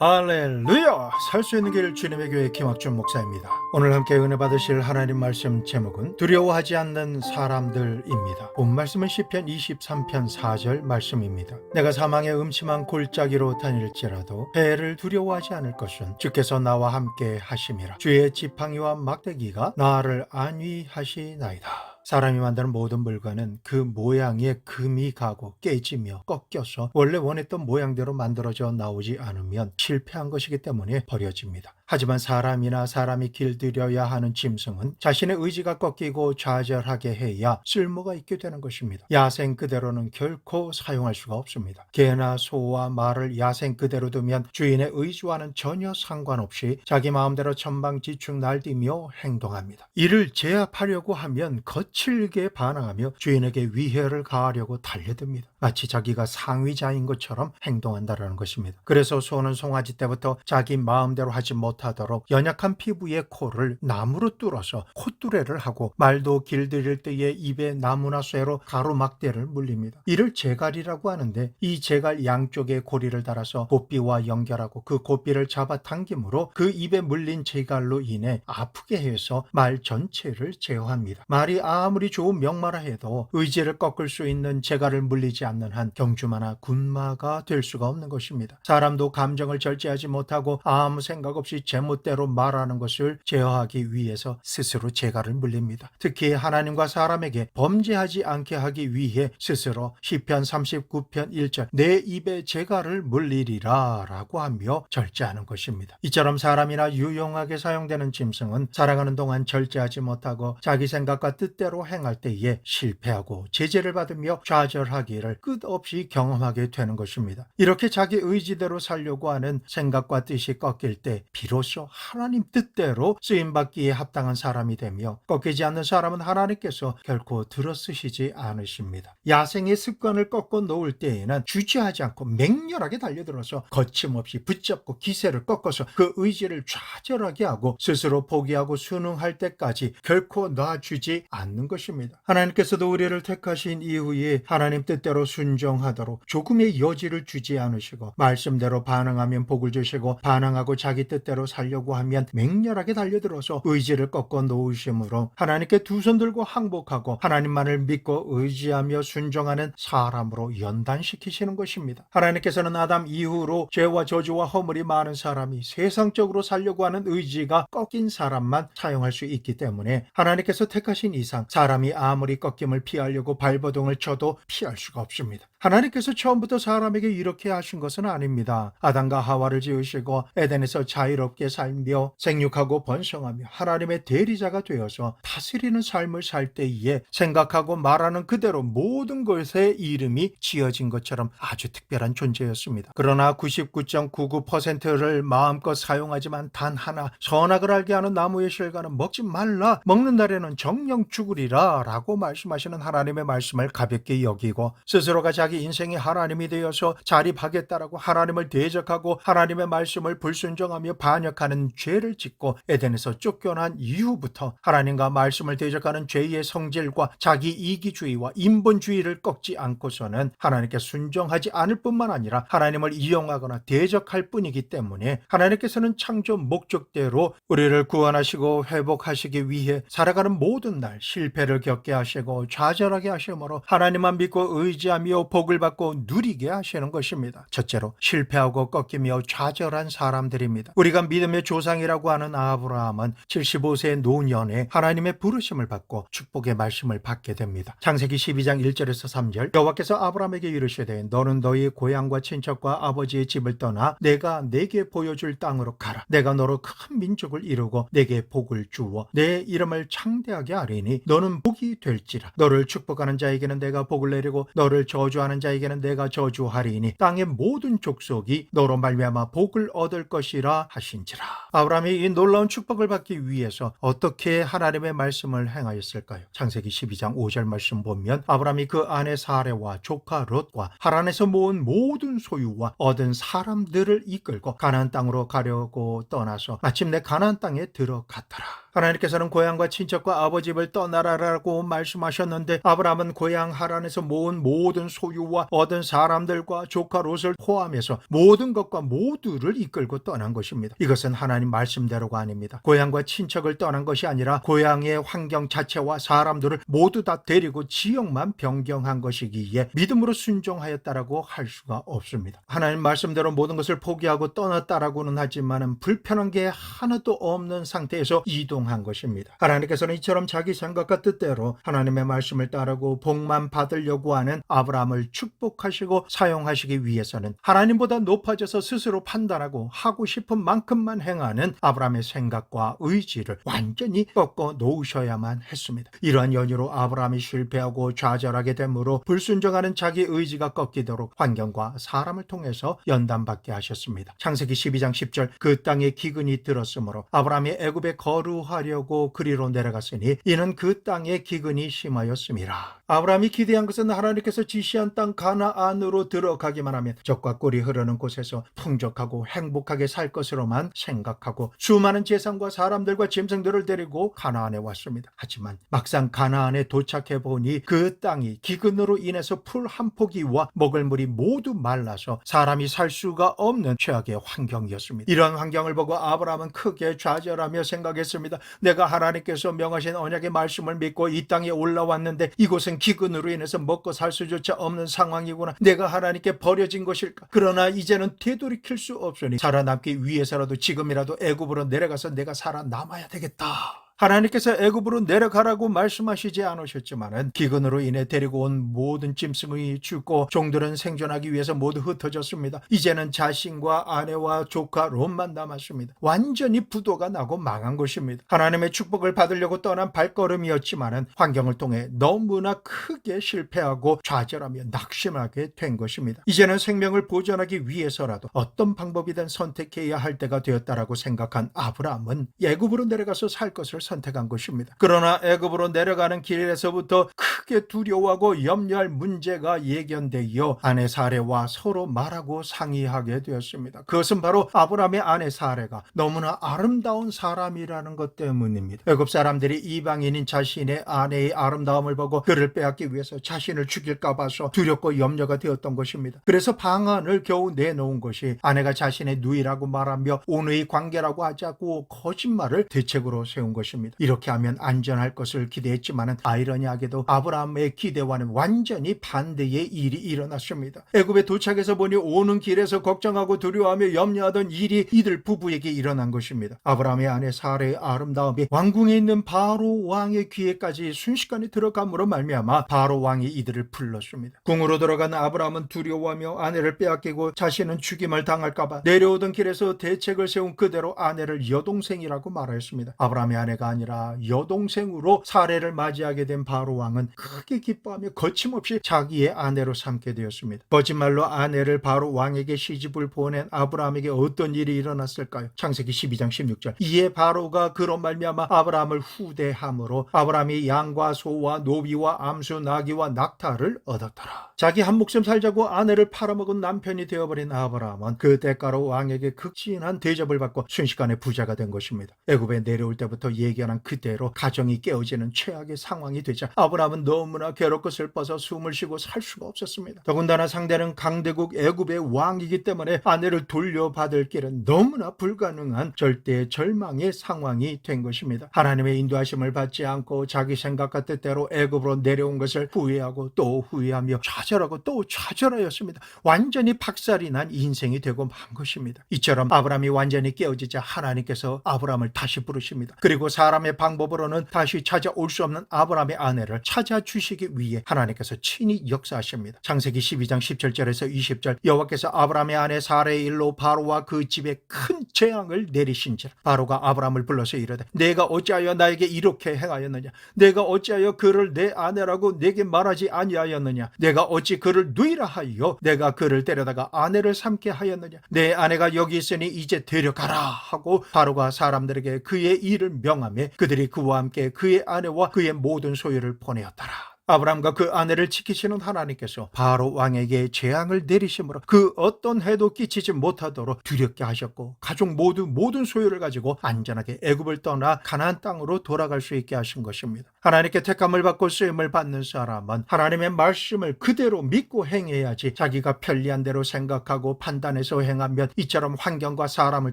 할렐루야! 살 수 있는 길 주님의 교회 김학준 목사입니다. 오늘 함께 은혜 받으실 하나님 말씀 제목은 두려워하지 않는 사람들입니다. 본 말씀은 시편 23편 4절 말씀입니다. 내가 사망의 음침한 골짜기로 다닐지라도 해를 두려워하지 않을 것은 주께서 나와 함께 하심이라. 주의 지팡이와 막대기가 나를 안위하시나이다. 사람이 만드는 모든 물건은 그 모양에 금이 가고 깨지며 꺾여서 원래 원했던 모양대로 만들어져 나오지 않으면 실패한 것이기 때문에 버려집니다. 하지만 사람이나 사람이 길들여야 하는 짐승은 자신의 의지가 꺾이고 좌절하게 해야 쓸모가 있게 되는 것입니다. 야생 그대로는 결코 사용할 수가 없습니다. 개나 소와 말을 야생 그대로 두면 주인의 의지와는 전혀 상관없이 자기 마음대로 천방지축 날뛰며 행동합니다. 이를 제압하려고 하면 거칠게 반항하며 주인에게 위해를 가하려고 달려듭니다. 마치 자기가 상위자인 것처럼 행동한다는 것입니다. 그래서 소는 송아지 때부터 자기 마음대로 하지 못하도록 연약한 피부의 코를 나무로 뚫어서 콧뚜레를 하고, 말도 길들일 때에 입에 나무나 쇠로 가로막대를 물립니다. 이를 제갈이라고 하는데, 이 제갈 양쪽에 고리를 달아서 고삐와 연결하고 그 고삐를 잡아당김으로 그 입에 물린 제갈로 인해 아프게 해서 말 전체를 제어합니다. 말이 아무리 좋은 명마라 해도 의지를 꺾을 수 있는 제갈을 물리지 않는 한 경주마나 군마가 될 수가 없는 것입니다. 사람도 감정을 절제하지 못하고 아무 생각 없이 제멋대로 말하는 것을 제어하기 위해서 스스로 제갈을 물립니다. 특히 하나님과 사람에게 범죄하지 않게 하기 위해 스스로 시편 39편 1절 내 입에 제갈을 물리리라 라고 하며 절제하는 것입니다. 이처럼 사람이나 유용하게 사용되는 짐승은 살아가는 동안 절제하지 못하고 자기 생각과 뜻대로 행할 때에 실패하고 제재를 받으며 좌절하기를 끝없이 경험하게 되는 것입니다. 이렇게 자기 의지대로 살려고 하는 생각과 뜻이 꺾일 때 비로소 하나님 뜻대로 쓰임받기에 합당한 사람이 되며, 꺾이지 않는 사람은 하나님께서 결코 들어쓰시지 않으십니다. 야생의 습관을 꺾어 놓을 때에는 주저하지 않고 맹렬하게 달려들어서 거침없이 붙잡고 기세를 꺾어서 그 의지를 좌절하게 하고 스스로 포기하고 순응할 때까지 결코 놔주지 않는 것입니다. 하나님께서도 우리를 택하신 이후에 하나님 뜻대로 순종하도록 조금의 여지를 주지 않으시고, 말씀대로 반응하면 복을 주시고 반항하고 자기 뜻대로 살려고 하면 맹렬하게 달려들어서 의지를 꺾어 놓으심으로 하나님께 두 손 들고 항복하고 하나님만을 믿고 의지하며 순종하는 사람으로 연단시키시는 것입니다. 하나님께서는 아담 이후로 죄와 저주와 허물이 많은 사람이 세상적으로 살려고 하는 의지가 꺾인 사람만 사용할 수 있기 때문에, 하나님께서 택하신 이상 사람이 아무리 꺾임을 피하려고 발버둥을 쳐도 피할 수가 없습니다. 하나님께서 처음부터 사람에게 이렇게 하신 것은 아닙니다. 아담과 하와를 지으시고 에덴에서 자유롭게 살며 생육하고 번성하며 하나님의 대리자가 되어서 다스리는 삶을 살 때에 생각하고 말하는 그대로 모든 것에 이름이 지어진 것처럼 아주 특별한 존재였습니다. 그러나 99.99%를 마음껏 사용하지만 단 하나, 선악을 알게 하는 나무의 실과는 먹지 말라, 먹는 날에는 정령 죽으리라 라고 말씀하시는 하나님의 말씀을 가볍게 여기고, 스스로가 자기 인생이 하나님이 되어서 자립하겠다라고 하나님을 대적하고 하나님의 말씀을 불순종하며 반역하는 죄를 짓고 에덴에서 쫓겨난 이후부터 하나님과 말씀을 대적하는 죄의 성질과 자기 이기주의와 인본주의를 꺾지 않고서는 하나님께 순종하지 않을 뿐만 아니라 하나님을 이용하거나 대적할 뿐이기 때문에, 하나님께서는 창조 목적대로 우리를 구원하시고 회복하시기 위해 살아가는 모든 날 실패를 겪게 하시고 좌절하게 하시므로 하나님만 믿고 의지하며 복을 받고 누리게 하시는 것입니다. 첫째로, 실패하고 꺾이며 좌절한 사람들입니다. 우리가 믿음의 조상이라고 하는 아브라함은 75세 노년에 하나님의 부르심을 받고 축복의 말씀을 받게 됩니다. 창세기 12장 1절에서 3절 여호와께서 아브라함에게 이르시되 너는 너희 고향과 친척과 아버지의 집을 떠나 내가 내게 보여줄 땅으로 가라. 내가 너로 큰 민족을 이루고 내게 복을 주어 내 이름을 창대하게 하리니 너는 복이 될지라. 너를 축복하는 자에게는 내가 복을 내리고 너를 저주하는 자에게는 내가 저주하리니 땅의 모든 족속이 너로 말미암아 복을 얻을 것이라 하시니 것인지라. 아브라함이 이 놀라운 축복을 받기 위해서 어떻게 하나님의 말씀을 행하였을까요? 창세기 12장 5절 말씀 보면 아브라함이 그 아내 사레와 조카 롯과 하란에서 모은 모든 소유와 얻은 사람들을 이끌고 가나안 땅으로 가려고 떠나서 마침내 가나안 땅에 들어갔더라. 하나님께서는 고향과 친척과 아버지 집을 떠나라라고 말씀하셨는데 아브라함은 고향 하란에서 모은 모든 소유와 얻은 사람들과 조카 롯을 포함해서 모든 것과 모두를 이끌고 떠난 것입니다. 이것은 하나님 말씀대로가 아닙니다. 고향과 친척을 떠난 것이 아니라 고향의 환경 자체와 사람들을 모두 다 데리고 지역만 변경한 것이기에 믿음으로 순종하였다라고 할 수가 없습니다. 하나님 말씀대로 모든 것을 포기하고 떠났다라고는 하지만 불편한 게 하나도 없는 상태에서 이동한 것입니다. 하나님께서는 이처럼 자기 생각과 뜻대로 하나님의 말씀을 따르고 복만 받으려고 하는 아브라함을 축복하시고 사용하시기 위해서는 하나님보다 높아져서 스스로 판단하고 하고 싶은 만큼만 행하는 아브라함의 생각과 의지를 완전히 꺾어 놓으셔야만 했습니다. 이러한 연유로 아브라함이 실패하고 좌절하게 되므로 불순종하는 자기 의지가 꺾이도록 환경과 사람을 통해서 연단받게 하셨습니다. 창세기 12장 10절 그 땅에 기근이 들었으므로 아브라함이 애굽에 거류하려고 그리로 내려갔으니 이는 그 땅에 기근이 심하였음이라. 아브라함이 기대한 것은 하나님께서 지시한 땅 가나안으로 들어가기만 하면 젖과 꿀이 흐르는 곳에서 풍족하고 행복하게 살 것으로만 생각하고 수많은 재산과 사람들과 짐승들을 데리고 가나안에 왔습니다. 하지만 막상 가나안에 도착해 보니 그 땅이 기근으로 인해서 풀 한 포기와 먹을 물이 모두 말라서 사람이 살 수가 없는 최악의 환경이었습니다. 이런 환경을 보고 아브라함은 크게 좌절하며 생각했습니다. 내가 하나님께서 명하신 언약의 말씀을 믿고 이 땅에 올라왔는데 이곳은 기근으로 인해서 먹고 살 수조차 없는 상황이구나. 내가 하나님께 버려진 것일까? 그러나 이제는 되돌이킬 수 없으니 살아남기 위해서라도 지금이라도 애굽으로 내려가서 내가 살아남아야 되겠다. 하나님께서 애굽으로 내려가라고 말씀하시지 않으셨지만 기근으로 인해 데리고 온 모든 짐승이 죽고 종들은 생존하기 위해서 모두 흩어졌습니다. 이제는 자신과 아내와 조카 롯만 남았습니다. 완전히 부도가 나고 망한 것입니다. 하나님의 축복을 받으려고 떠난 발걸음이었지만 환경을 통해 너무나 크게 실패하고 좌절하며 낙심하게 된 것입니다. 이제는 생명을 보존하기 위해서라도 어떤 방법이든 선택해야 할 때가 되었다라고 생각한 아브라함은 애굽으로 내려가서 살 것을 선택한 것입니다. 그러나 애굽으로 내려가는 길에서부터 크게 두려워하고 염려할 문제가 예견되어 아내 사레와 서로 말하고 상의하게 되었습니다. 그것은 바로 아브라함의 아내 사레가 너무나 아름다운 사람이라는 것 때문입니다. 애굽 사람들이 이방인인 자신의 아내의 아름다움을 보고 그를 빼앗기 위해서 자신을 죽일까 봐서 두렵고 염려가 되었던 것입니다. 그래서 방안을 겨우 내놓은 것이 아내가 자신의 누이라고 말하며 온의 관계라고 하자고 거짓말을 대책으로 세운 것입니다. 이렇게 하면 안전할 것을 기대했지만 아이러니하게도 아브라함의 기대와는 완전히 반대의 일이 일어났습니다. 애굽에 도착해서 보니 오는 길에서 걱정하고 두려워하며 염려하던 일이 이들 부부에게 일어난 것입니다. 아브라함의 아내 사레의 아름다움이 왕궁에 있는 바로 왕의 귀에까지 순식간에 들어감으로 말미암아 바로 왕이 이들을 불렀습니다. 궁으로 들어간 아브라함은 두려워하며 아내를 빼앗기고 자신은 죽임을 당할까봐 내려오던 길에서 대책을 세운 그대로 아내를 여동생이라고 말하였습니다. 아브라함의 아내가 아니라 여동생으로 사례를 맞이하게 된 바로 왕은 크게 기뻐하며 거침없이 자기의 아내로 삼게 되었습니다. 거짓말로 아내를 바로 왕에게 시집을 보낸 아브라함에게 어떤 일이 일어났을까요? 창세기 12장 16절 이에 바로가 그로 말미암아 아브라함을 후대함으로 아브라함이 양과 소와 노비와 암수 나귀와 낙타를 얻었더라. 자기 한 목숨 살자고 아내를 팔아먹은 남편이 되어버린 아브라함은 그 대가로 왕에게 극진한 대접을 받고 순식간에 부자가 된 것입니다. 애굽에 내려올 때부터 예견한 그대로 가정이 깨어지는 최악의 상황이 되자 아브라함은 너무나 괴롭고 슬퍼서 숨을 쉬고 살 수가 없었습니다. 더군다나 상대는 강대국 애굽의 왕이기 때문에 아내를 돌려받을 길은 너무나 불가능한 절대 절망의 상황이 된 것입니다. 하나님의 인도하심을 받지 않고 자기 생각과 뜻대로 애굽으로 내려온 것을 후회하고 또 후회하며 좌절하고 또 좌절하였습니다. 완전히 박살이 난 인생이 되고 만 것입니다. 이처럼 아브라함이 완전히 깨어지자 하나님께서 아브라함을 다시 부르십니다. 그리고 사람의 방법으로는 다시 찾아올 수 없는 아브라함의 아내를 찾아주시기 위해 하나님께서 친히 역사하십니다. 창세기 12장 17절에서 20절, 여호와께서 아브라함의 아내 사라의 일로 바로와 그 집에 큰 재앙을 내리신지라. 바로가 아브라함을 불러서 이르되 내가 어찌하여 나에게 이렇게 행하였느냐? 내가 어찌하여 그를 내 아내라고 내게 말하지 아니하였느냐? 내가 어찌 그를 누이라 하여 내가 그를 데려다가 아내를 삼게 하였느냐? 내 아내가 여기 있으니 이제 데려가라 하고 바로가 사람들에게 그의 일을 명하며 그들이 그와 함께 그의 아내와 그의 모든 소유를 보내었더라. 아브라함과 그 아내를 지키시는 하나님께서 바로 왕에게 재앙을 내리심으로 그 어떤 해도 끼치지 못하도록 두렵게 하셨고, 가족 모두 모든 소유를 가지고 안전하게 애굽을 떠나 가나안 땅으로 돌아갈 수 있게 하신 것입니다. 하나님께 택함을 받고 쓰임을 받는 사람은 하나님의 말씀을 그대로 믿고 행해야지 자기가 편리한 대로 생각하고 판단해서 행하면 이처럼 환경과 사람을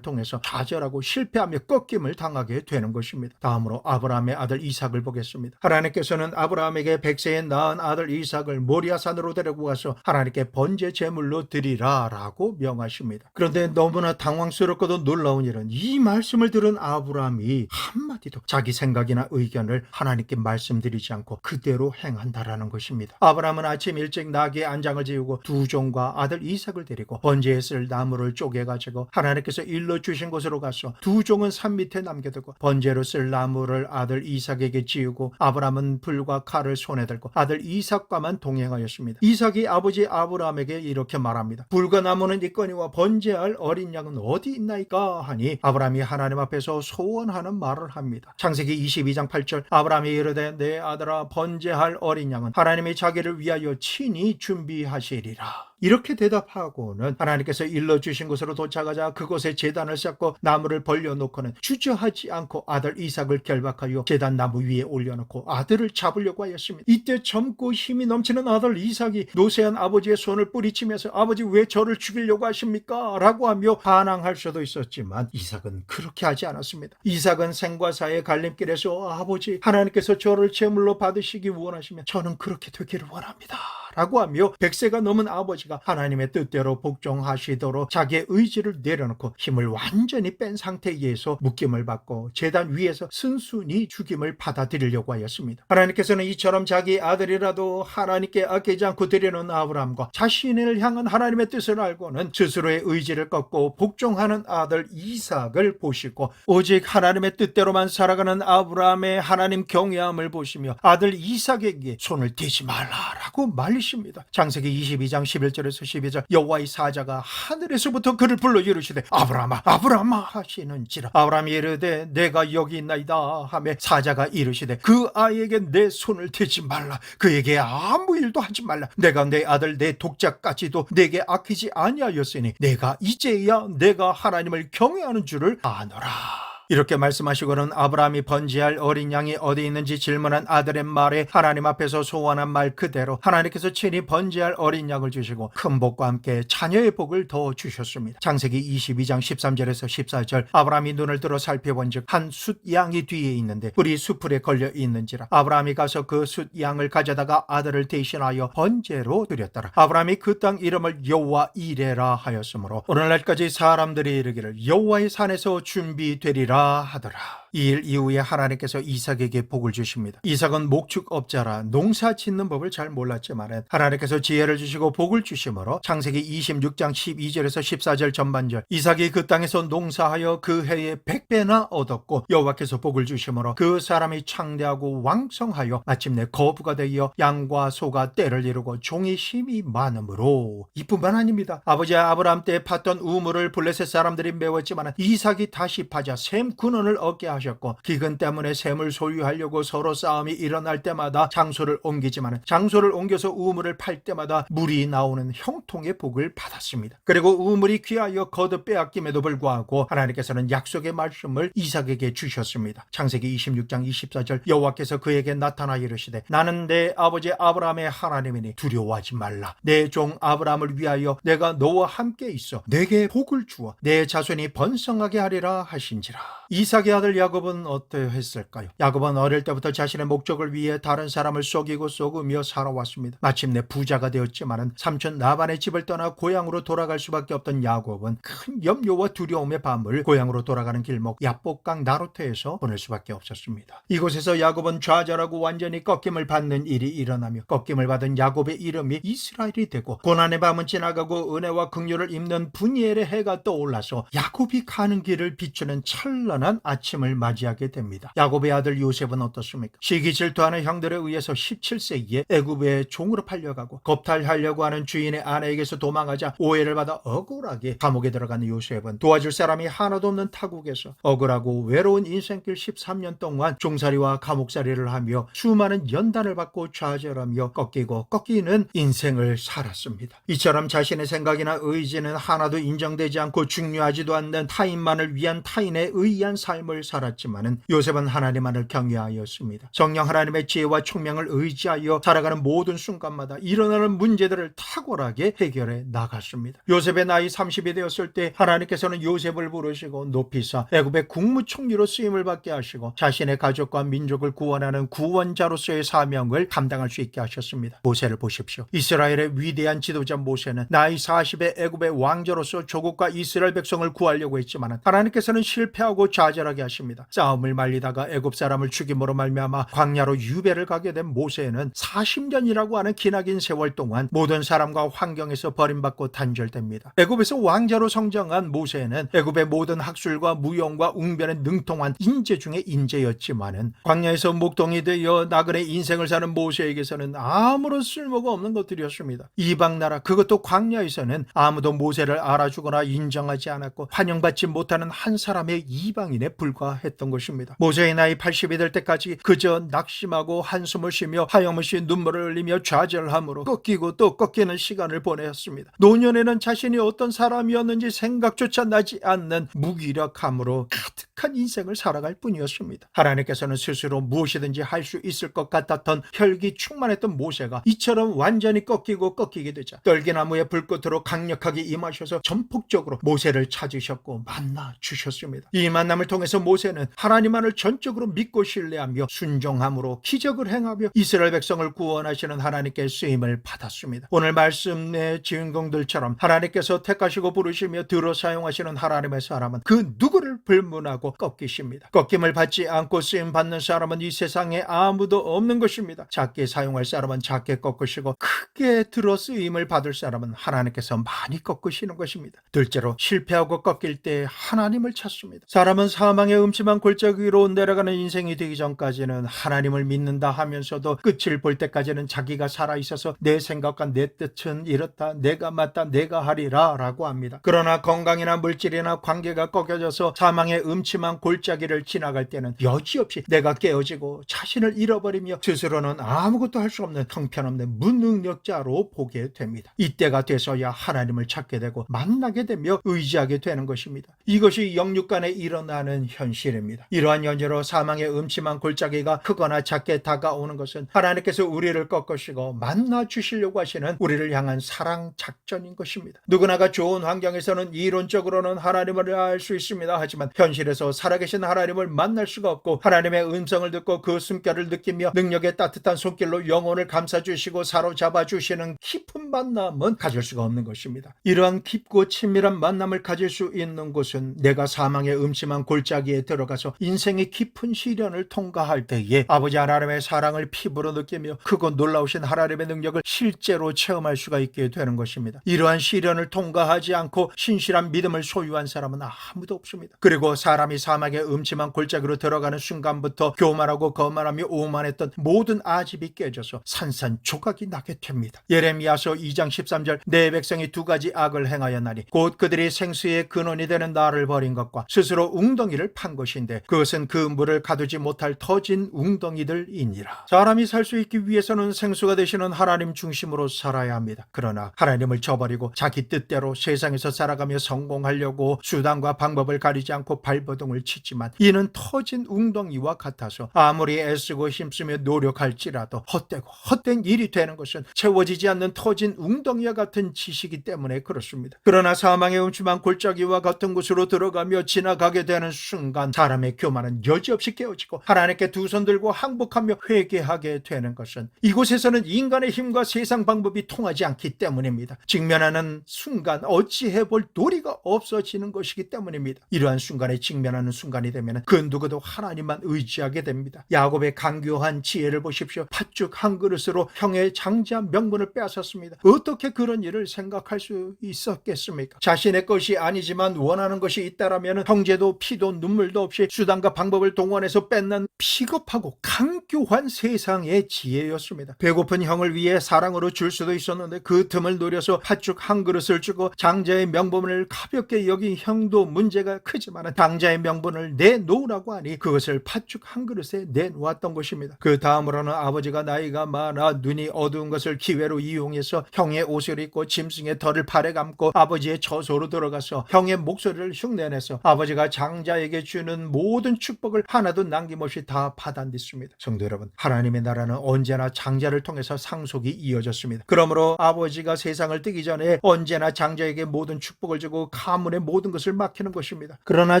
통해서 좌절하고 실패하며 꺾임을 당하게 되는 것입니다. 다음으로 아브라함의 아들 이삭을 보겠습니다. 하나님께서는 아브라함에게 100세에 낳은 아들 이삭을 모리아산으로 데리고 가서 하나님께 번제 제물로 드리라 라고 명하십니다. 그런데 너무나 당황스럽고도 놀라운 일은 이 말씀을 들은 아브라함이 한마디도 자기 생각이나 의견을 하나님께 말씀드리지 않고 그대로 행한다라는 것입니다. 아브라함은 아침 일찍 나귀의 안장을 지우고 두 종과 아들 이삭을 데리고 번제에 쓸 나무를 쪼개가지고 하나님께서 일러주신 곳으로 가서 두 종은 산 밑에 남겨두고 번제로 쓸 나무를 아들 이삭에게 지우고 아브라함은 불과 칼을 손에 들고 아들 이삭과만 동행하였습니다. 이삭이 아버지 아브라함에게 이렇게 말합니다. 불과 나무는 있거니와 번제할 어린 양은 어디 있나이까 하니 아브라함이 하나님 앞에서 소원하는 말을 합니다. 창세기 22장 8절, 아브라함이 이르되 내 아들아 번제할 어린 양은 하나님이 자기를 위하여 친히 준비하시리라. 이렇게 대답하고는 하나님께서 일러주신 곳으로 도착하자 그곳에 제단을 쌓고 나무를 벌려놓고는 주저하지 않고 아들 이삭을 결박하여 제단 나무 위에 올려놓고 아들을 잡으려고 하였습니다. 이때 젊고 힘이 넘치는 아들 이삭이 노쇠한 아버지의 손을 뿌리치면서 아버지 왜 저를 죽이려고 하십니까? 라고 하며 반항할 수도 있었지만 이삭은 그렇게 하지 않았습니다. 이삭은 생과 사의 갈림길에서 아버지 하나님께서 저를 제물로 받으시기 원하시면 저는 그렇게 되기를 원합니다 라고 하며 100세가 넘은 아버지가 하나님의 뜻대로 복종하시도록 자기의 의지를 내려놓고 힘을 완전히 뺀 상태에서 묶임을 받고 제단 위에서 순순히 죽임을 받아들이려고 하였습니다. 하나님께서는 이처럼 자기 아들이라도 하나님께 아끼지 않고 드리는 아브라함과 자신을 향한 하나님의 뜻을 알고는 스스로의 의지를 꺾고 복종하는 아들 이삭을 보시고 오직 하나님의 뜻대로만 살아가는 아브라함의 하나님 경외함을 보시며 아들 이삭에게 손을 대지 말라라고 말리십니다. 창세기 22장 11절에서 12절, 여호와의 사자가 하늘에서부터 그를 불러 이르시되 아브라함아 아브라함아 하시는지라. 아브라함이 이르되 내가 여기 있나이다 하며 사자가 이르시되 그 아이에게 내 손을 대지 말라. 그에게 아무 일도 하지 말라. 내가 내 아들 내 독자까지도 내게 아끼지 아니하였으니 내가 이제야 내가 하나님을 경외하는 줄을 아노라. 이렇게 말씀하시고는 아브라함이 번제할 어린 양이 어디 있는지 질문한 아들의 말에 하나님 앞에서 소원한 말 그대로 하나님께서 친히 번제할 어린 양을 주시고 큰 복과 함께 자녀의 복을 더 주셨습니다. 창세기 22장 13절에서 14절, 아브라함이 눈을 들어 살펴본즉 한 숫 양이 뒤에 있는데 뿔이 수풀에 걸려 있는지라. 아브라함이 가서 그 숫 양을 가져다가 아들을 대신하여 번제로 드렸더라. 아브라함이 그 땅 이름을 여호와 이레라 하였으므로 오늘날까지 사람들이 이르기를 여호와의 산에서 준비되리라 하더라. 이 일 이후에 하나님께서 이삭에게 복을 주십니다. 이삭은 목축업자라 농사 짓는 법을 잘 몰랐지만 하나님께서 지혜를 주시고 복을 주심으로 창세기 26장 12절에서 14절 전반절, 이삭이 그 땅에서 농사하여 그 해에 100배나 얻었고 여호와께서 복을 주심으로 그 사람이 창대하고 왕성하여 마침내 거부가 되어 양과 소가 떼를 이루고 종이 힘이 많으므로. 이뿐만 아닙니다. 아버지 아브라함 때 팠던 우물을 블레셋 사람들이 메웠지만 이삭이 다시 파자 샘 근원을 얻게 하셨고 기근 때문에 샘을 소유하려고 서로 싸움이 일어날 때마다 장소를 옮기지만 장소를 옮겨서 우물을 팔 때마다 물이 나오는 형통의 복을 받았습니다. 그리고 우물이 귀하여 거듭 빼앗김에도 불구하고 하나님께서는 약속의 말씀을 이삭에게 주셨습니다. 창세기 26장 24절, 여호와께서 그에게 나타나 이르시되 나는 내 아버지 아브라함의 하나님이니 두려워하지 말라. 내 종 아브라함을 위하여 내가 너와 함께 있어 내게 복을 주어 내 자손이 번성하게 하리라 하신지라. 이삭의 아들 야곱은 어떠했을까요? 야곱은 어릴 때부터 자신의 목적을 위해 다른 사람을 속이고 속으며 살아왔습니다. 마침내 부자가 되었지만 삼촌 라반의 집을 떠나 고향으로 돌아갈 수밖에 없던 야곱은 큰 염려와 두려움의 밤을 고향으로 돌아가는 길목 야복강 나루터에서 보낼 수밖에 없었습니다. 이곳에서 야곱은 좌절하고 완전히 꺾임을 받는 일이 일어나며 꺾임을 받은 야곱의 이름이 이스라엘이 되고 고난의 밤은 지나가고 은혜와 긍휼을 입는 분이엘의 해가 떠올라서 야곱이 가는 길을 비추는 찬란한 아침을 맞이하게 됩니다. 야곱의 아들 요셉은 어떻습니까? 시기 질투하는 형들에 의해서 17세기에 애굽의 종으로 팔려가고 겁탈하려고 하는 주인의 아내에게서 도망하자 오해를 받아 억울하게 감옥에 들어가는 요셉은 도와줄 사람이 하나도 없는 타국에서 억울하고 외로운 인생길 13년 동안 종살이와 감옥살이를 하며 수많은 연단을 받고 좌절하며 꺾이고 꺾이는 인생을 살았습니다. 이처럼 자신의 생각이나 의지는 하나도 인정되지 않고 중요하지도 않는 타인만을 위한 타인에 의한 삶을 살았지만 요셉은 하나님만을 경외하였습니다. 성령 하나님의 지혜와 총명을 의지하여 살아가는 모든 순간마다 일어나는 문제들을 탁월하게 해결해 나갔습니다. 요셉의 나이 30이 되었을 때 하나님께서는 요셉을 부르시고 높이사 애굽의 국무총리로 쓰임을 받게 하시고 자신의 가족과 민족을 구원하는 구원자로서의 사명을 감당할 수 있게 하셨습니다. 모세를 보십시오. 이스라엘의 위대한 지도자 모세는 나이 40에 애굽의 왕자로서 조국과 이스라엘 백성을 구하려고 했지만 하나님께서는 실패하고 좌절하게 하십니다. 싸움을 말리다가 애굽 사람을 죽임으로 말미암아 광야로 유배를 가게 된 모세는 40년이라고 하는 기나긴 세월 동안 모든 사람과 환경에서 버림받고 단절됩니다. 애굽에서 왕자로 성장한 모세는 애굽의 모든 학술과 무용과 웅변에 능통한 인재 중에 인재였지만은 광야에서 목동이 되어 나그네 인생을 사는 모세에게서는 아무런 쓸모가 없는 것들이었습니다. 이방 나라 그것도 광야에서는 아무도 모세를 알아주거나 인정하지 않았고 환영받지 못하는 한 사람의 이방인에 불과했던 것입니다. 모세의 나이 80이 될 때까지 그저 낙심하고 한숨을 쉬며 하염없이 눈물을 흘리며 좌절함으로 꺾이고 또 꺾이는 시간을 보내었습니다. 노년에는 자신이 어떤 사람이었는지 생각조차 나지 않는 무기력함으로 가득한 인생을 살아갈 뿐이었습니다. 하나님께서는 스스로 무엇이든지 할 수 있을 것 같았던 혈기 충만했던 모세가 이처럼 완전히 꺾이게 되자 떨기나무의 불꽃으로 강력하게 임하셔서 전폭적으로 모세를 찾으셨고 만나 주셨습니다. 이 만남을 통해서 모세는 하나님만을 전적으로 믿고 신뢰하며 순종함으로 기적을 행하며 이스라엘 백성을 구원하시는 하나님께 쓰임을 받았습니다. 오늘 말씀의 주인공들처럼 하나님께서 택하시고 부르시며 들어 사용하시는 하나님의 사람은 그 누구를 불문하고 꺾이십니다. 꺾임을 받지 않고 쓰임 받는 사람은 이 세상에 아무도 없는 것입니다. 작게 사용할 사람은 작게 꺾으시고 크게 들어 쓰임을 받을 사람은 하나님께서 많이 꺾으시는 것입니다. 둘째로 실패하고 꺾일 때 하나님을 찾습니다. 사람은 사망의 음침한 골짜기 위로 내려가는 인생이 되기 전까지는 하나님을 믿는다 하면서도 끝을 볼 때까지는 자기가 살아있어서 내 생각과 내 뜻은 이렇다, 내가 맞다, 내가 하리라 라고 합니다. 그러나 건강이나 물질이나 관계가 꺾여져서 사망의 음침한 골짜기를 지나갈 때는 여지없이 내가 깨어지고 자신을 잃어버리며 스스로는 아무것도 할 수 없는 형편없는 무능력자로 보게 됩니다. 이때가 돼서야 하나님을 찾게 되고 만나게 되며 의지하게 되는 것입니다. 이것이 영육간에 일어나는 현실입니다. 이러한 연유로 사망의 음침한 골짜기가 크거나 작게 다가오는 것은 하나님께서 우리를 꺾으시고 만나 주시려고 하시는 우리를 향한 사랑 작전인 것입니다. 누구나가 좋은 환경에서는 이론적으로는 하나님을 알 수 있습니다. 하지만 현실에서 살아계신 하나님을 만날 수가 없고 하나님의 음성을 듣고 그 숨결을 느끼며 능력의 따뜻한 손길로 영혼을 감싸주시고 사로잡아 주시는 깊은 만남은 가질 수가 없는 것입니다. 이러한 깊고 친밀한 만남을 가질 수 있는 곳은 내가 사망의 음침한 골짜기에 들어가서 인생의 깊은 시련을 통과할 때에 아버지 하나님의 사랑을 피부로 느끼며 크고 놀라우신 하나님의 능력을 실제로 체험할 수가 있게 되는 것입니다. 이러한 시련을 통과하지 않고 신실한 믿음을 소유한 사람은 아무도 없습니다. 그리고 사람이 사막의 음침한 골짜기로 들어가는 순간부터 교만하고 거만하며 오만했던 모든 아집이 깨져서 산산조각이 나게 됩니다. 예레미야서 2장 13절 내 백성이 두 가지 악을 행하였나니 곧 그들이 생수의 근원이 되는 나를 버린 것과 스스로 웅덩이를 판 것인데 그것은 그 물을 가두지 못할 터진 웅덩이들이니라. 사람이 살 수 있기 위해서는 생수가 되시는 하나님 중심으로 살아야 합니다. 그러나 하나님을 저버리고 자기 뜻대로 세상에서 살아가며 성공하려고 수단과 방법을 가리지 않고 발버둥을 치지만 이는 터진 웅덩이와 같아서 아무리 애쓰고 힘쓰며 노력할지라도 헛되고 헛된 일이 되는 것은 채워지지 않는 터진 웅덩이와 같은 지식이기 때문에 그렇습니다. 그러나 사망의 음침한 골짜기와 같은 곳으로 들어가며 지나가게 되는 상쇄하는 순간 사람의 교만은 여지없이 깨어지고 하나님께 두 손 들고 항복하며 회개하게 되는 것은 이곳에서는 인간의 힘과 세상 방법이 통하지 않기 때문입니다. 직면하는 순간 어찌해 볼 도리가 없어지는 것이기 때문입니다. 이러한 순간에 직면하는 순간이 되면 그 누구도 하나님만 의지하게 됩니다. 야곱의 간교한 지혜를 보십시오. 팥죽 한 그릇으로 형의 장자 명분을 빼앗았습니다. 어떻게 그런 일을 생각할 수 있었겠습니까? 자신의 것이 아니지만 원하는 것이 있다라면 형제도 피도 눈물도 없이 수단과 방법을 동원해서 뺏는 피급하고 간교한 세상의 지혜였습니다. 배고픈 형을 위해 사랑으로 줄 수도 있었는데 그 틈을 노려서 팥죽 한 그릇을 주고 장자의 명분을 가볍게 여긴 형도 문제가 크지만 장자의 명분을 내놓으라고 하니 그것을 팥죽 한 그릇에 내놓았던 것입니다. 그 다음으로는 아버지가 나이가 많아 눈이 어두운 것을 기회로 이용해서 형의 옷을 입고 짐승의 털을 팔에 감고 아버지의 처소로 들어가서 형의 목소리를 흉내내서 아버지가 장자에게 주는 모든 축복을 하나도 남김없이 다 받아냈습니다. 성도 여러분, 하나님의 나라는 언제나 장자를 통해서 상속이 이어졌습니다. 그러므로 아버지가 세상을 뜨기 전에 언제나 장자에게 모든 축복을 주고 가문의 모든 것을 맡기는 것입니다. 그러나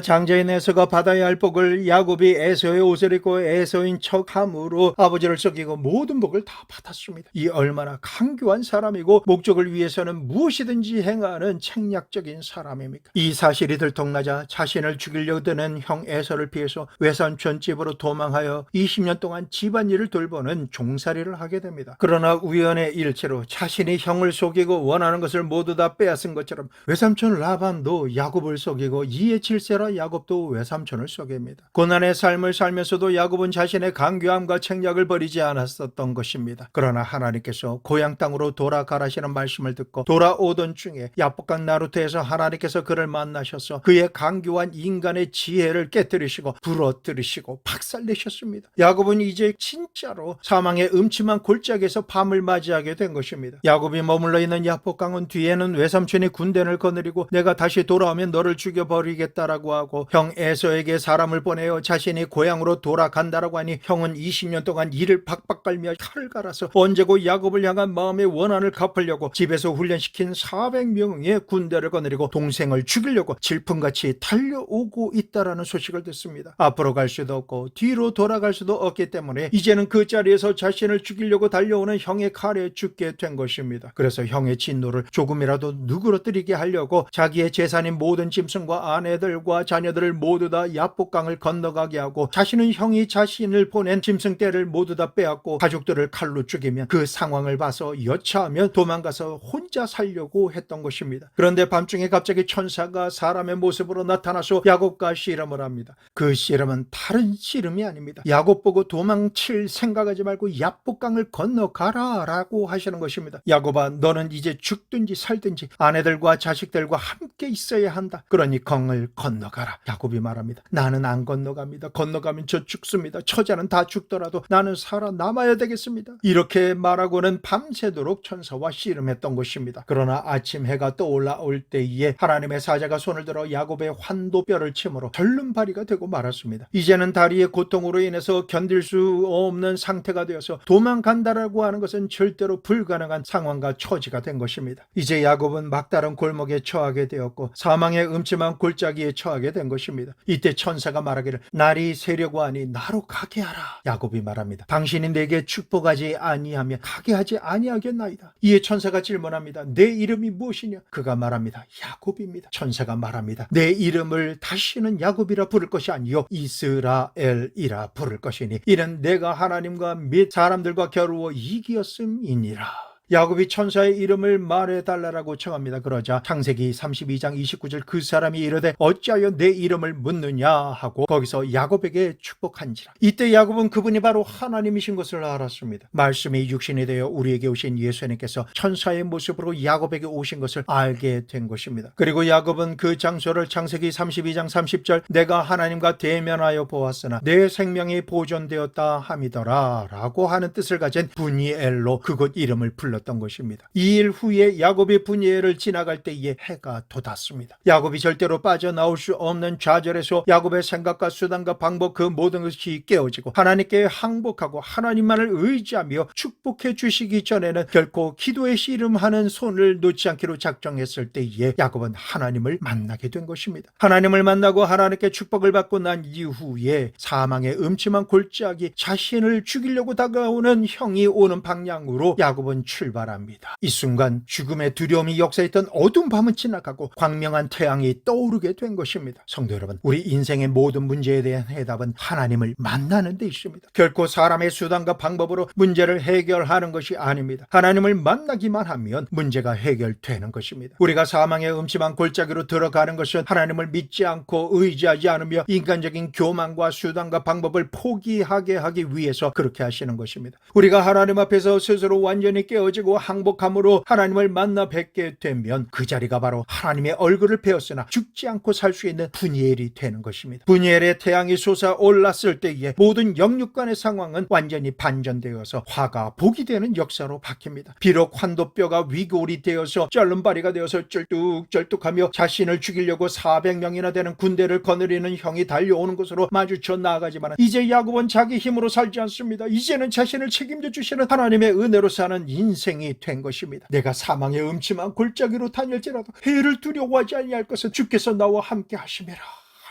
장자인 에서가 받아야 할 복을 야곱이 에서의 옷을 입고 에서인 척함으로 아버지를 속이고 모든 복을 다 받았습니다. 이 얼마나 간교한 사람이고 목적을 위해서는 무엇이든지 행하는 책략적인 사람입니까? 이 사실이 들통나자 자신을 죽이려 드는 형 에서를 피해서 외삼촌 집으로 도망하여 20년 동안 집안일을 돌보는 종살이를 하게 됩니다. 그러나 우연의 일치로 자신이 형을 속이고 원하는 것을 모두 다 빼앗은 것처럼 외삼촌 라반도 야곱을 속이고 이에 질세라 야곱도 외삼촌을 속입니다. 고난의 삶을 살면서도 야곱은 자신의 간교함과 책략을 버리지 않았었던 것입니다. 그러나 하나님께서 고향 땅으로 돌아가라시는 말씀을 듣고 돌아오던 중에 야복강 나루트에서 하나님께서 그를 만나셔서 그의 간교한 인간의 지혜를 깨뜨리시고 부러뜨리시고 박살내셨습니다. 야곱은 이제 진짜로 사망의 음침한 골짜기에서 밤을 맞이하게 된 것입니다. 야곱이 머물러 있는 야복강은 뒤에는 외삼촌이 군대를 거느리고 내가 다시 돌아오면 너를 죽여버리겠다라고 하고 형 에서에게 사람을 보내어 자신이 고향으로 돌아간다라고 하니 형은 20년 동안 이를 박박 갈며 칼을 갈아서 언제고 야곱을 향한 마음의 원한을 갚으려고 집에서 훈련시킨 400명의 군대를 거느리고 동생을 죽이려고 질풍같이 달려오고 있다라는 소식을 듣습니다. 앞으로 갈 수도 없고 뒤로 돌아갈 수도 없기 때문에 이제는 그 자리에서 자신을 죽이려고 달려오는 형의 칼에 죽게 된 것입니다. 그래서 형의 진노를 조금이라도 누그러뜨리게 하려고 자기의 재산인 모든 짐승과 아내들과 자녀들을 모두 다 야복강을 건너가게 하고 자신은 형이 자신을 보낸 짐승떼를 모두 다 빼앗고 가족들을 칼로 죽이면 그 상황을 봐서 여차하면 도망가서 혼자 살려고 했던 것입니다. 그런데 밤중에 갑자기 천사가 사람의 모습으로 나타나서 야곱과 씨름을 합니다. 그 씨름은 다른 씨름이 아닙니다. 야곱 보고 도망칠 생각하지 말고 야복강을 건너가라 라고 하시는 것입니다. 야곱아, 너는 이제 죽든지 살든지 아내들과 자식들과 함께 있어야 한다. 그러니 강을 건너가라. 야곱이 말합니다. 나는 안 건너갑니다. 건너가면 저 죽습니다. 처자는 다 죽더라도 나는 살아남아야 되겠습니다. 이렇게 말하고는 밤새도록 천사와 씨름했던 것입니다. 그러나 아침 해가 떠올라올 때에 하나님의 사자가 손을 들어 야곱의 환도뼈를 침으로 절름발이가 되고 말았습니다. 이제는 다리의 고통으로 인해서 견딜 수 없는 상태가 되어서 도망간다라고 하는 것은 절대로 불가능한 상황과 처지가 된 것입니다. 이제 야곱은 막다른 골목에 처하게 되었고 사망의 음침한 골짜기에 처하게 된 것입니다. 이때 천사가 말하기를 날이 새려고 하니 나로 가게 하라. 야곱이 말합니다. 당신이 내게 축복하지 아니하면 가게 하지 아니하겠나이다. 이에 천사가 질문합니다. 내 이름이 무엇이냐? 그가 말합니다. 야곱입니다. 천사가 말합니다. 내 이름을 다시는 야곱이라 부를 것이 아니요 이스라엘이라 부를 것이니 이는 내가 하나님과 및 사람들과 겨루어 이기었음이니라. 야곱이 천사의 이름을 말해달라고 청합니다. 그러자 창세기 32장 29절 그 사람이 이르되 어찌하여 내 이름을 묻느냐 하고 거기서 야곱에게 축복한지라. 이때 야곱은 그분이 바로 하나님이신 것을 알았습니다. 말씀이 육신이 되어 우리에게 오신 예수님께서 천사의 모습으로 야곱에게 오신 것을 알게 된 것입니다. 그리고 야곱은 그 장소를 창세기 32장 30절 내가 하나님과 대면하여 보았으나 내 생명이 보존되었다 함이더라 라고 하는 뜻을 가진 분이엘로 그곳 이름을 불렀습니다. 흘렀던 것입니다. 2일 후에 야곱이 분이엘을 지나갈 때에 해가 돋았습니다. 야곱이 절대로 빠져나올 수 없는 좌절에서 야곱의 생각과 수단과 방법 그 모든 것이 깨어지고 하나님께 항복하고 하나님만을 의지하며 축복해 주시기 전에는 결코 기도에 씨름하는 손을 놓지 않기로 작정했을 때에 야곱은 하나님을 만나게 된 것입니다. 하나님을 만나고 하나님께 축복을 받고 난 이후에 사망의 음침한 골짜기, 자신을 죽이려고 다가오는 형이 오는 방향으로 야곱은 출발합니다. 이 순간 죽음의 두려움이 역사했던 어두운 밤은 지나가고 광명한 태양이 떠오르게 된 것입니다. 성도 여러분, 우리 인생의 모든 문제에 대한 해답은 하나님을 만나는 데 있습니다. 결코 사람의 수단과 방법으로 문제를 해결하는 것이 아닙니다. 하나님을 만나기만 하면 문제가 해결되는 것입니다. 우리가 사망의 음침한 골짜기로 들어가는 것은 하나님을 믿지 않고 의지하지 않으며 인간적인 교만과 수단과 방법을 포기하게 하기 위해서 그렇게 하시는 것입니다. 우리가 하나님 앞에서 스스로 완전히 깨어지고 항복함으로 하나님을 만나 뵙게 되면 그 자리가 바로 하나님의 얼굴을 베었으나 죽지 않고 살 수 있는 분이엘이 되는 것입니다. 분이엘의 태양이 솟아올랐을 때에 모든 영육간의 상황은 완전히 반전되어서 화가 복이 되는 역사로 바뀝니다. 비록 환도뼈가 위골이 되어서 절름발이가 되어서 쩔뚝쩔뚝하며 자신을 죽이려고 400명이나 되는 군대를 거느리는 형이 달려오는 곳으로 마주쳐 나아가지만 이제 야곱은 자기 힘으로 살지 않습니다. 이제는 자신을 책임져 주시는 하나님의 은혜로 사는 인생이 된 것입니다. 내가 사망의 음침한 골짜기로 다닐지라도 해를 두려워하지 아니할 것은 주께서 나와 함께 하심이라.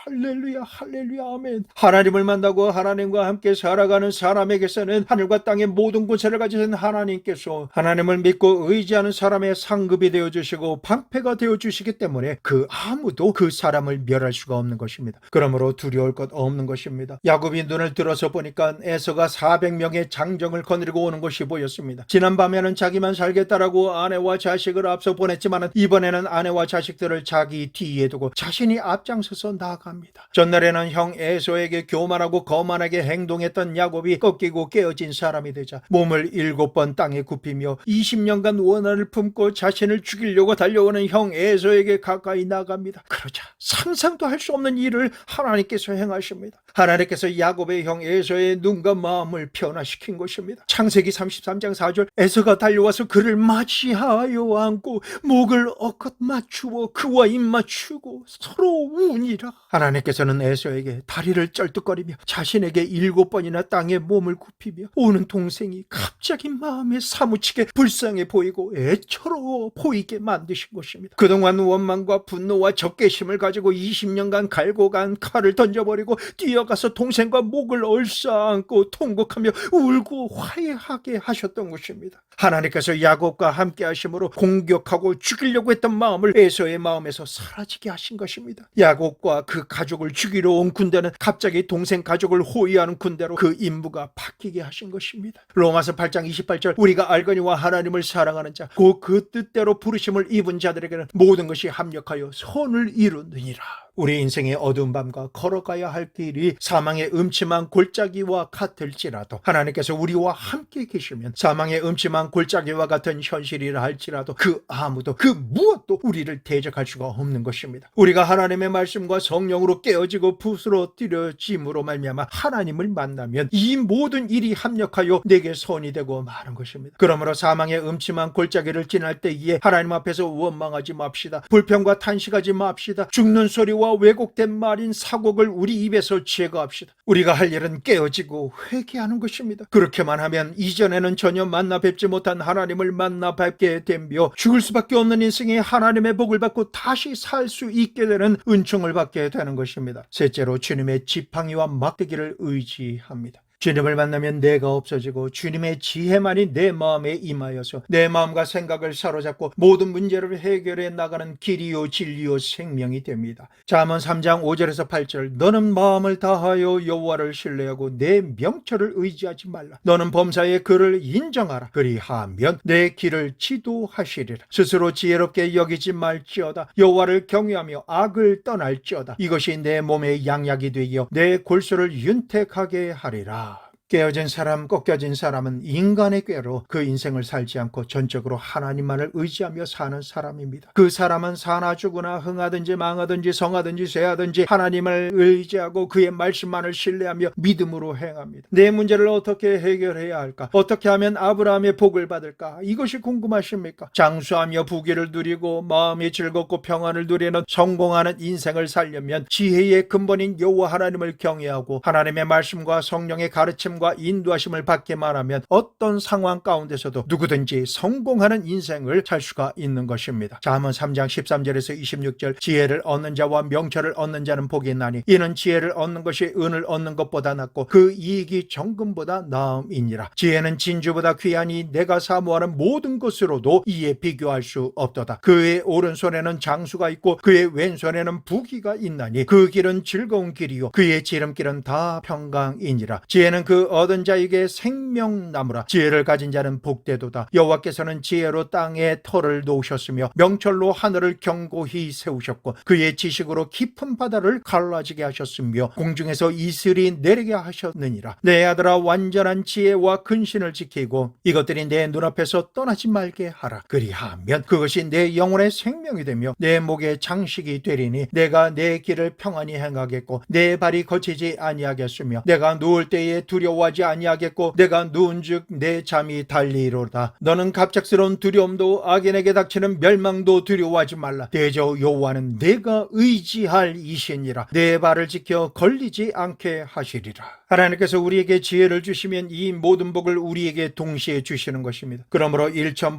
할렐루야, 할렐루야, 아멘. 하나님을 만나고 하나님과 함께 살아가는 사람에게서는 하늘과 땅의 모든 권세를 가지신 하나님께서 하나님을 믿고 의지하는 사람의 상급이 되어주시고 방패가 되어주시기 때문에 그 아무도 그 사람을 멸할 수가 없는 것입니다. 그러므로 두려울 것 없는 것입니다. 야곱이 눈을 들어서 보니까 에서가 400명의 장정을 거느리고 오는 것이 보였습니다. 지난밤에는 자기만 살겠다라고 아내와 자식을 앞서 보냈지만 이번에는 아내와 자식들을 자기 뒤에 두고 자신이 앞장서서 나아갑니다. 전날에는 형 에서에게 교만하고 거만하게 행동했던 야곱이 꺾이고 깨어진 사람이 되자 몸을 7번 땅에 굽히며 20년간 원한을 품고 자신을 죽이려고 달려오는 형 에서에게 가까이 나갑니다. 그러자 상상도 할 수 없는 일을 하나님께서 행하십니다. 하나님께서 야곱의 형 에서의 눈과 마음을 변화시킨 것입니다. 창세기 33장 4절, 에서가 달려와서 그를 맞이하여 안고 목을 엇컷 맞추어 그와 입 맞추고 서로 우니라. 하나님께서는 에서에게 다리를 쩔뚝거리며 자신에게 7번이나 땅에 몸을 굽히며 오는 동생이 갑자기 마음에 사무치게 불쌍해 보이고 애처로워 보이게 만드신 것입니다. 그동안 원망과 분노와 적개심을 가지고 20년간 갈고 간 칼을 던져버리고 뛰어가서 동생과 목을 얼싸안고 통곡하며 울고 화해하게 하셨던 것입니다. 하나님께서 야곱과 함께 하심으로 공격하고 죽이려고 했던 마음을 에서의 마음에서 사라지게 하신 것입니다. 야곱과 그 가족을 죽이러 온 군대는 갑자기 동생 가족을 호위하는 군대로 그 임무가 바뀌게 하신 것입니다. 로마서 8장 28절, 우리가 알거니와 하나님을 사랑하는 자 곧 그 뜻대로 부르심을 입은 자들에게는 모든 것이 합력하여 선을 이루느니라. 우리 인생의 어두운 밤과 걸어가야 할 길이 사망의 음침한 골짜기와 같을지라도 하나님께서 우리와 함께 계시면 사망의 음침한 골짜기와 같은 현실이라 할지라도 그 아무도 그 무엇도 우리를 대적할 수가 없는 것입니다. 우리가 하나님의 말씀과 성령으로 깨어지고 부스러뜨려짐으로 말미암아 하나님을 만나면 이 모든 일이 합력하여 내게 선이 되고 마는 것입니다. 그러므로 사망의 음침한 골짜기를 지날 때에 하나님 앞에서 원망하지 맙시다. 불평과 탄식하지 맙시다. 죽는 소리와 왜곡된 말인 사곡을 우리 입에서 제거합시다. 우리가 할 일은 깨어지고 회개하는 것입니다. 그렇게만 하면 이전에는 전혀 만나 뵙지 못한 하나님을 만나 뵙게 되며 죽을 수밖에 없는 인생에 하나님의 복을 받고 다시 살 수 있게 되는 은총을 받게 되는 것입니다. 셋째로 주님의 지팡이와 막대기를 의지합니다. 주님을 만나면 내가 없어지고 주님의 지혜만이 내 마음에 임하여서 내 마음과 생각을 사로잡고 모든 문제를 해결해 나가는 길이요 진리요 생명이 됩니다. 잠언 3장 5절에서 8절, 너는 마음을 다하여 여호와를 신뢰하고 내 명철을 의지하지 말라. 너는 범사의 그를 인정하라. 그리하면 내 길을 지도하시리라. 스스로 지혜롭게 여기지 말지어다. 여호와를 경외하며 악을 떠날지어다. 이것이 내 몸의 양약이 되어 내 골수를 윤택하게 하리라. 깨어진 사람, 꺾여진 사람은 인간의 꾀로 그 인생을 살지 않고 전적으로 하나님만을 의지하며 사는 사람입니다. 그 사람은 사나 죽으나 흥하든지 망하든지 성하든지 쇠하든지 하나님을 의지하고 그의 말씀만을 신뢰하며 믿음으로 행합니다. 내 문제를 어떻게 해결해야 할까? 어떻게 하면 아브라함의 복을 받을까? 이것이 궁금하십니까? 장수하며 부귀를 누리고 마음이 즐겁고 평안을 누리는 성공하는 인생을 살려면 지혜의 근본인 여호와 하나님을 경외하고 하나님의 말씀과 성령의 가르침과 인도하심을 받기만 하면 어떤 상황 가운데서도 누구든지 성공하는 인생을 살 수가 있는 것입니다. 잠언 3장 13절에서 26절 지혜를 얻는 자와 명철을 얻는 자는 복이 있나니 이는 지혜를 얻는 것이 은을 얻는 것보다 낫고 그 이익이 정금보다 나음이니라. 지혜는 진주보다 귀하니 내가 사모하는 모든 것으로도 이에 비교할 수 없도다. 그의 오른손에는 장수가 있고 그의 왼손에는 부귀가 있나니 그 길은 즐거운 길이요 그의 지름길은 다 평강이니라. 지혜는 그 얻은 자에게 생명나무라. 지혜를 가진 자는 복되도다. 여호와께서는 지혜로 땅에 터를 놓으셨으며 명철로 하늘을 견고히 세우셨고 그의 지식으로 깊은 바다를 갈라지게 하셨으며 공중에서 이슬이 내리게 하셨느니라. 내 아들아 완전한 지혜와 근신을 지키고 이것들이 내 눈앞에서 떠나지 말게 하라. 그리하면 그것이 내 영혼의 생명이 되며 내 목의 장식이 되리니 내가 내 길을 평안히 행하겠고 내 발이 거치지 아니하겠으며 내가 누울 때에 두려워하지 아니하겠고 내가 누운즉 내 잠이 달리로다. 너는 갑작스러운 두려움도 악인에게 닥치는 멸망도 두려워하지 말라. 대저 여호와는 내가 의지할 이시니라. 내 발을 지켜 걸리지 않게 하시리라. 하나님께서 우리에게 지혜를 주시면 이 모든 복을 우리에게 동시에 주시는 것입니다. 그러므로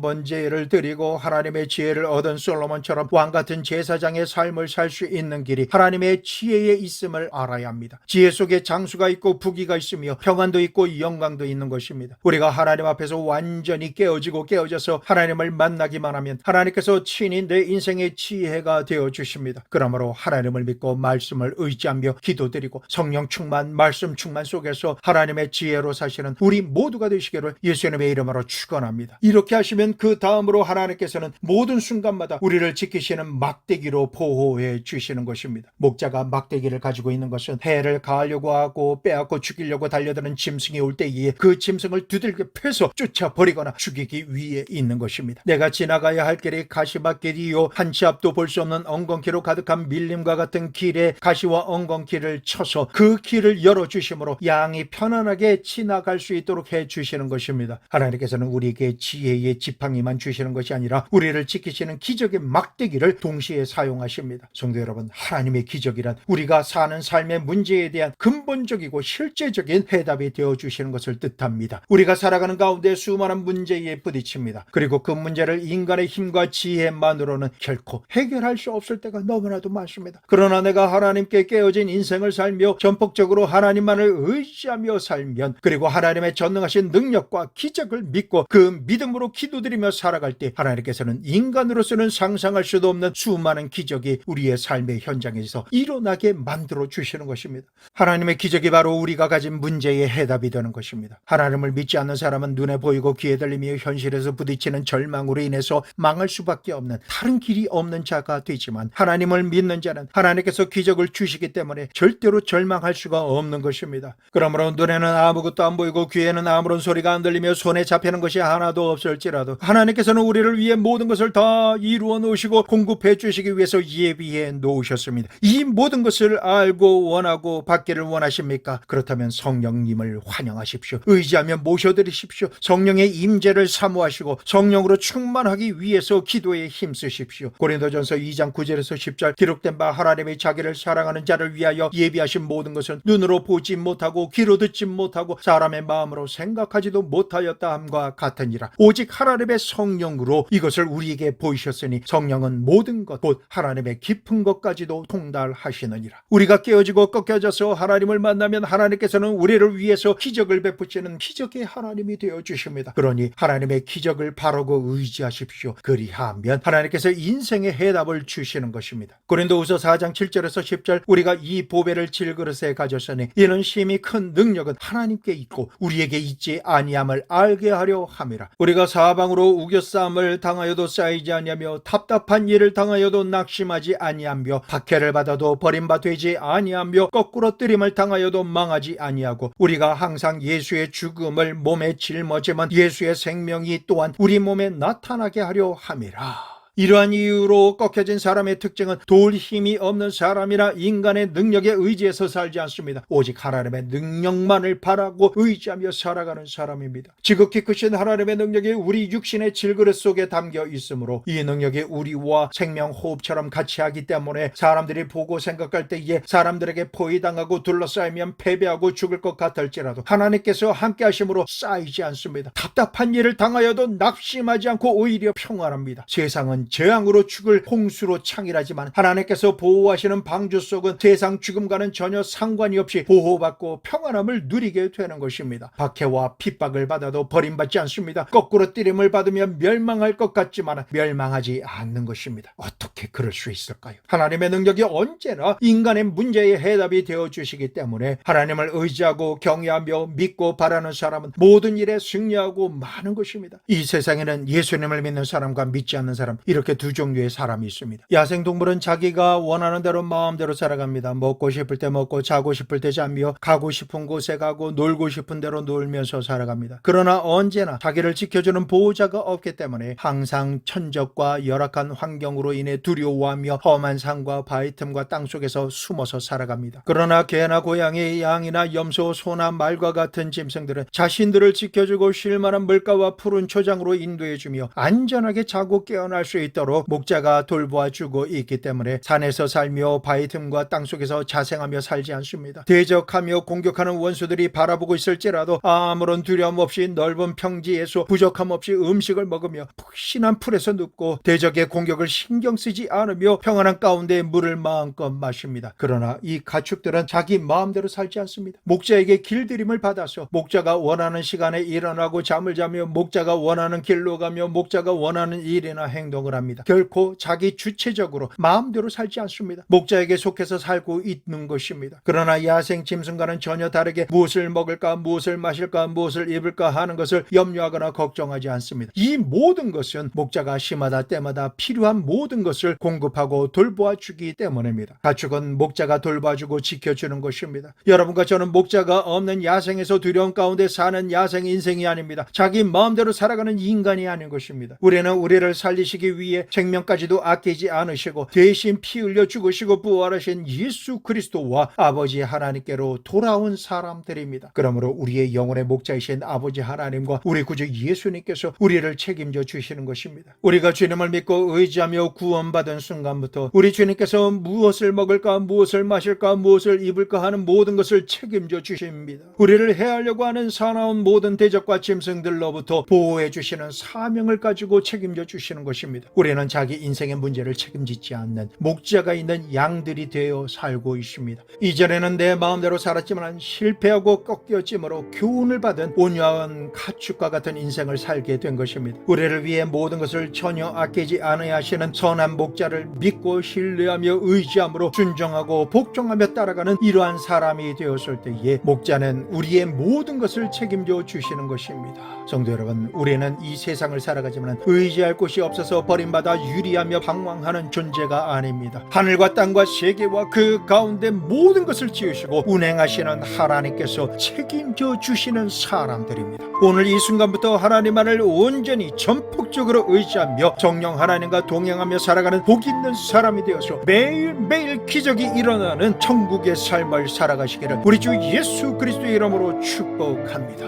1000번제를 드리고 하나님의 지혜를 얻은 솔로몬처럼 왕같은 제사장의 삶을 살 수 있는 길이 하나님의 지혜에 있음을 알아야 합니다. 지혜 속에 장수가 있고 부귀가 있으며 평안도 있고 영광도 있는 것입니다. 우리가 하나님 앞에서 완전히 깨어져서 하나님을 만나기만 하면 하나님께서 친히 내 인생의 지혜가 되어 주십니다. 그러므로 하나님을 믿고 말씀을 의지하며 기도드리고 성령 충만, 말씀 충만 속에서 하나님의 지혜로 사시는 우리 모두가 되시기를 예수님의 이름으로 축원합니다. 이렇게 하시면 그 다음으로 하나님께서는 모든 순간마다 우리를 지키시는 막대기로 보호해 주시는 것입니다. 목자가 막대기를 가지고 있는 것은 해를 가하려고 하고 빼앗고 죽이려고 달려드는 짐승이 올 때에 그 짐승을 두들겨 패서 쫓아버리거나 죽이기 위해 있는 것입니다. 내가 지나가야 할 길이 가시밭길이요 한 치 앞도 볼 수 없는 엉겅퀴로 가득한 밀림과 같은 길에 가시와 엉겅퀴를 쳐서 그 길을 열어주심으로 양이 편안하게 지나갈 수 있도록 해주시는 것입니다. 하나님께서는 우리에게 지혜의 지팡이만 주시는 것이 아니라 우리를 지키시는 기적의 막대기를 동시에 사용하십니다. 성도 여러분, 하나님의 기적이란 우리가 사는 삶의 문제에 대한 근본적이고 실제적인 해답이 되어주시는 것을 뜻합니다. 우리가 살아가는 가운데 수많은 문제에 부딪힙니다. 그리고 그 문제를 인간의 힘과 지혜만으로는 결코 해결할 수 없을 때가 너무나도 많습니다. 그러나 내가 하나님께 깨어진 인생을 살며 전폭적으로 하나님만을 의지하며 살면, 그리고 하나님의 전능하신 능력과 기적을 믿고 그 믿음으로 기도드리며 살아갈 때 하나님께서는 인간으로서는 상상할 수도 없는 수많은 기적이 우리의 삶의 현장에서 일어나게 만들어 주시는 것입니다. 하나님의 기적이 바로 우리가 가진 문제의 해답이 되는 것입니다. 하나님을 믿지 않는 사람은 눈에 보이고 귀에 들리며 현실에서 부딪히는 절망으로 인해서 망할 수밖에 없는 다른 길이 없는 자가 되지만, 하나님을 믿는 자는 하나님께서 기적을 주시기 때문에 절대로 절망할 수가 없는 것입니다. 그러므로 눈에는 아무것도 안 보이고 귀에는 아무런 소리가 안 들리며 손에 잡히는 것이 하나도 없을지라도 하나님께서는 우리를 위해 모든 것을 다 이루어 놓으시고 공급해 주시기 위해서 예비해 놓으셨습니다. 이 모든 것을 알고 원하고 받기를 원하십니까? 그렇다면 성령님을 환영하십시오. 의지하며 모셔드리십시오. 성령의 임재를 사모하시고 성령으로 충만하기 위해서 기도에 힘쓰십시오. 고린도전서 2장 9절에서 10절 기록된 바 하나님의 자기를 사랑하는 자를 위하여 예비하신 모든 것은 눈으로 보지 못하고 귀로 듣지 못하고 사람의 마음으로 생각하지도 못하였다 함과 같으니라. 오직 하나님의 성령으로 이것을 우리에게 보이셨으니 성령은 모든 것 곧 하나님의 깊은 것까지도 통달하시느니라. 우리가 깨어지고 꺾여져서 하나님을 만나면 하나님께서는 우리를 위해서 기적을 베푸시는 기적의 하나님이 되어 주십니다. 그러니 하나님의 기적을 바라고 의지하십시오. 그리하면 하나님께서 인생의 해답을 주시는 것입니다. 고린도후서 4장 7절에서 10절 우리가 이 보배를 질그릇에 가졌으니 이는 심히 큰 능력은 하나님께 있고 우리에게 있지 아니함을 알게 하려 함이라. 우리가 사방으로 우겨싸움을 당하여도 쌓이지 아니하며 답답한 일을 당하여도 낙심하지 아니하며 박해를 받아도 버림받지 아니하며 거꾸로 뜨림을 당하여도 망하지 아니하고 우리가 우리가 항상 예수의 죽음을 몸에 짊어지면 예수의 생명이 또한 우리 몸에 나타나게 하려 함이라. 이러한 이유로 꺾여진 사람의 특징은 도울 힘이 없는 사람이나 인간의 능력에 의지해서 살지 않습니다. 오직 하나님의 능력만을 바라고 의지하며 살아가는 사람입니다. 지극히 크신 하나님의 능력이 우리 육신의 질그릇 속에 담겨 있으므로 이 능력이 우리와 생명 호흡처럼 같이 하기 때문에 사람들이 보고 생각할 때에 사람들에게 포위당하고 둘러싸이면 패배하고 죽을 것 같을지라도 하나님께서 함께 하심으로 쌓이지 않습니다. 답답한 일을 당하여도 낙심하지 않고 오히려 평안합니다. 세상은 재앙으로 죽을 홍수로 창일하지만 하나님께서 보호하시는 방주 속은 세상 죽음과는 전혀 상관이 없이 보호받고 평안함을 누리게 되는 것입니다. 박해와 핍박을 받아도 버림받지 않습니다. 거꾸로 때림을 받으면 멸망할 것 같지만 멸망하지 않는 것입니다. 어떻게 그럴 수 있을까요? 하나님의 능력이 언제나 인간의 문제의 해답이 되어주시기 때문에 하나님을 의지하고 경외하며 믿고 바라는 사람은 모든 일에 승리하고 마는 것입니다. 이 세상에는 예수님을 믿는 사람과 믿지 않는 사람, 이렇게 두 종류의 사람이 있습니다. 야생동물은 자기가 원하는 대로 마음대로 살아갑니다. 먹고 싶을 때 먹고 자고 싶을 때 자며 가고 싶은 곳에 가고 놀고 싶은 대로 놀면서 살아갑니다. 그러나 언제나 자기를 지켜주는 보호자가 없기 때문에 항상 천적과 열악한 환경으로 인해 두려워하며 험한 산과 바위 틈과 땅속에서 숨어서 살아갑니다. 그러나 개나 고양이, 양이나 염소, 소나 말과 같은 짐승들은 자신들을 지켜주고 쉴 만한 물가와 푸른 초장으로 인도해주며 안전하게 자고 깨어날 수 있도록 목자가 돌보아주고 있기 때문에 산에서 살며 바위 틈과 땅속에서 자생하며 살지 않습니다. 대적하며 공격하는 원수들이 바라보고 있을지라도 아무런 두려움 없이 넓은 평지에서 부족함 없이 음식을 먹으며 푹신한 풀에서 눕고 대적의 공격을 신경 쓰지 않으며 평안한 가운데 물을 마음껏 마십니다. 그러나 이 가축들은 자기 마음대로 살지 않습니다. 목자에게 길들임을 받아서 목자가 원하는 시간에 일어나고 잠을 자며 목자가 원하는 길로 가며 목자가 원하는 일이나 행동을 합니다. 결코 자기 주체적으로 마음대로 살지 않습니다. 목자에게 속해서 살고 있는 것입니다. 그러나 야생 짐승과는 전혀 다르게 무엇을 먹을까, 무엇을 마실까, 무엇을 입을까 하는 것을 염려하거나 걱정하지 않습니다. 이 모든 것은 목자가 시마다 때마다 필요한 모든 것을 공급하고 돌보아 주기 때문입니다. 가축은 목자가 돌봐주고 지켜주는 것입니다. 여러분과 저는 목자가 없는 야생에서 두려움 가운데 사는 야생 인생이 아닙니다. 자기 마음대로 살아가는 인간이 아닌 것입니다. 우리는 우리를 살리시기 위해 생명까지도 아끼지 않으시고 대신 피 흘려 죽으시고 부활하신 예수 그리스도와 아버지 하나님께로 돌아온 사람들입니다. 그러므로 우리의 영혼의 목자이신 아버지 하나님과 우리 구주 예수님께서 우리를 책임져 주시는 것입니다. 우리가 주님을 믿고 의지하며 구원받은 순간부터 우리 주님께서 무엇을 먹을까, 무엇을 마실까, 무엇을 입을까 하는 모든 것을 책임져 주십니다. 우리를 해하려고 하는 사나운 모든 대적과 짐승들로부터 보호해 주시는 사명을 가지고 책임져 주시는 것입니다. 우리는 자기 인생의 문제를 책임지지 않는 목자가 있는 양들이 되어 살고 있습니다. 이전에는 내 마음대로 살았지만 실패하고 꺾여짐으로 교훈을 받은 온유한 가축과 같은 인생을 살게 된 것입니다. 우리를 위해 모든 것을 전혀 아끼지 않아야 하시는 선한 목자를 믿고 신뢰하며 의지함으로 순종하고 복종하며 따라가는 이러한 사람이 되었을 때에 목자는 우리의 모든 것을 책임져 주시는 것입니다. 성도 여러분, 우리는 이 세상을 살아가지만 의지할 곳이 없어서 버림받아 유리하며 방황하는 존재가 아닙니다. 하늘과 땅과 세계와 그 가운데 모든 것을 지으시고 운행하시는 하나님께서 책임져 주시는 사람들입니다. 오늘 이 순간부터 하나님만을 온전히 전폭적으로 의지하며 정령 하나님과 동행하며 살아가는 복 있는 사람이 되어서 매일매일 기적이 일어나는 천국의 삶을 살아가시기를 우리 주 예수 그리스도의 이름으로 축복합니다.